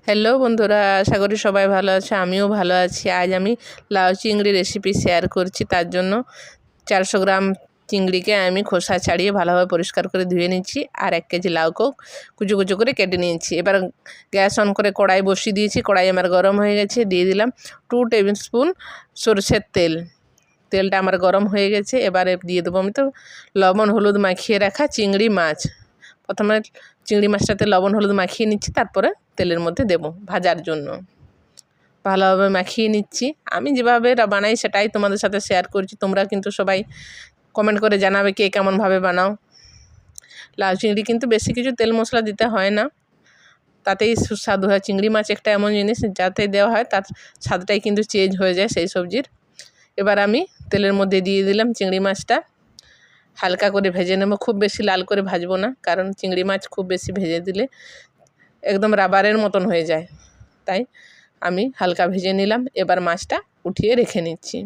Hello বন্ধুরা, আশা করি সবাই ভালো আছে। আমিও ভালো আছি। আজ আমি লাউ চিংড়ি রেসিপি শেয়ার করছি। তার জন্য 400 গ্রাম চিংড়িকে আমি খোসা ছাড়িয়ে ভালোভাবে পরিষ্কার করে ধুয়ে নিচ্ছি। আর 1 কেজি লাউকেও কুচো কুচো করে কেটে নিয়েছি। এবার গ্যাস অন করে কড়াই বসিয়ে দিয়েছি। কড়াই আমার গরম হয়ে গেছে। দিয়ে দিলাম 2 টেবিল স্পুন সরষের তেল। তেলটা আমার গরম হয়ে গেছে। এবারে দিয়ে দেবো আমি তো লবণ হলুদ মাখিয়ে রাখা চিংড়ি মাছ। প্রথমে চিংড়ি মাছটাতে লবণ হলুদ মাখিয়ে নিচ্ছি, তারপরে তেলের মধ্যে দেব ভাজার জন্য। ভালোভাবে মাখিয়ে নিচ্ছি। আমি যেভাবে বানাই সেটাই তোমাদের সাথে শেয়ার করছি। তোমরা কিন্তু সবাই কমেন্ট করে জানাবে কে কেমনভাবে বানাও। লাউ চিংড়ি কিন্তু বেশি কিছু তেল মশলা দিতে হয় না, তাতেই সুস্বাদু হয়। চিংড়ি মাছ একটা এমন জিনিস যাতে দেওয়া হয় তার স্বাদটাই কিন্তু চেঞ্জ হয়ে যায় সেই সবজির। এবার আমি তেলের মধ্যে দিয়ে দিলাম চিংড়ি মাছটা। হালকা করে ভেজে নেব, খুব বেশি লাল করে ভাজবো না, কারণ চিংড়ি মাছ খুব বেশি ভেজে দিলে একদম রাবারের মতন হয়ে যায়। তাই আমি হালকা ভেজে নিলাম। এবার মাছটা উঠিয়ে রেখে নিচ্ছি।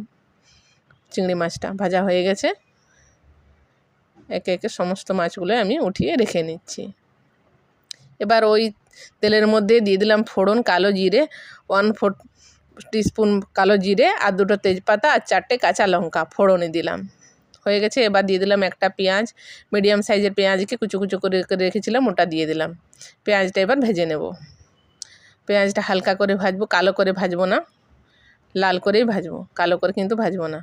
চিংড়ি মাছটা ভাজা হয়ে গেছে। একে একে সমস্ত মাছগুলো আমি উঠিয়ে রেখে নিচ্ছি। এবার ওই তেলের মধ্যে দিয়ে দিলাম ফোড়ন, কালো জিরে 1/4 টিস্পুন কালো জিরে, আর 2টো তেজপাতা, আর 4টে কাঁচা লঙ্কা ফোড়নে দিলাম। হয়ে গেছে। এবার দিয়ে দিলাম একটা পেঁয়াজ, মিডিয়াম সাইজের পেঁয়াজকে কুচো কুচো করে রেখেছিলাম, ওটা দিয়ে দিলাম। পেঁয়াজটা এবার ভেজে নেব। পেঁয়াজটা হালকা করে ভাজবো, কালো করে ভাজবো না, লাল করেই ভাজবো, কালো করে কিন্তু ভাজবো না।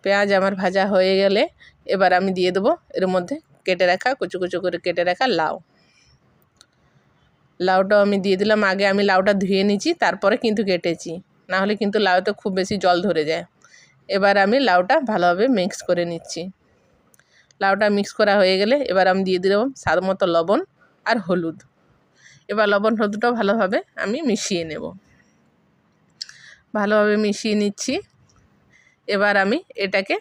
পেঁয়াজ আমার ভাজা হয়ে গেলে এবার আমি দিয়ে দেবো এর মধ্যে কেটে রাখা কুচো কুচো করে কেটে রাখা লাউটাও আমি দিয়ে দিলাম। আগে আমি লাউটা ধুয়ে নিচ্ছি, তারপরে কিন্তু কেটেছি, না হলে কিন্তু লাউতে খুব বেশি জল ধরে যায়। এবার আমি লাউটা ভালোভাবে মিক্স করে নিচ্ছি। লাউটা মিক্স করা হয়ে গেলে এবার আমি দিয়ে দিলাম স্বাদ মতো লবণ আর হলুদ। এবার লবণ হলুদটাও ভালোভাবে আমি মিশিয়ে নেব। ভালোভাবে মিশিয়ে নিচ্ছি। এবার আমি এটাকে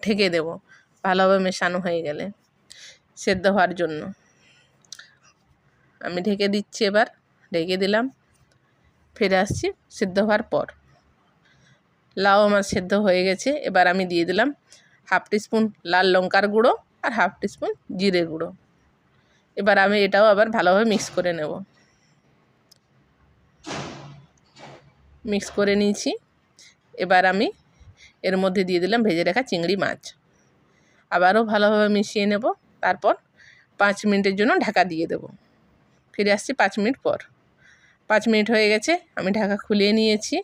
ঢেকে দেব ভালোভাবে মেশানো হয়ে গেলে সেদ্ধ হওয়ার জন্য। আমি ঢেকে দিচ্ছি। এবার ঢেকে দিলাম, ফিরে আসছি সেদ্ধ হওয়ার পর। লাউ আমার সেদ্ধ হয়ে গেছে। এবার আমি দিয়ে দিলাম 1/2 টিস্পুন লাল লঙ্কার গুঁড়ো আর 1/2 টিস্পুন জিরে গুঁড়ো। এবার আমি এটাও আবার ভালোভাবে মিক্স করে নেব। মিক্স করে নিয়েছি। এবার আমি এর মধ্যে দিয়ে দিলাম ভেজে রাখা চিংড়ি মাছ। আবারও ভালোভাবে মিশিয়ে নেব। তারপর 5 মিনিটের জন্য ঢাকা দিয়ে দেব। ফিরে আসছি 5 মিনিট পর। 5 মিনিট হয়ে গেছে। আমি ঢাকা খুলিয়ে নিয়েছি।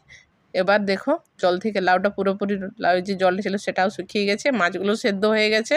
এবার দেখো জল থেকে লাউটা পুরোপুরি, লাউ যে জলটা ছিল সেটাও শুকিয়ে গেছে, মাছগুলো সেদ্ধ হয়ে গেছে।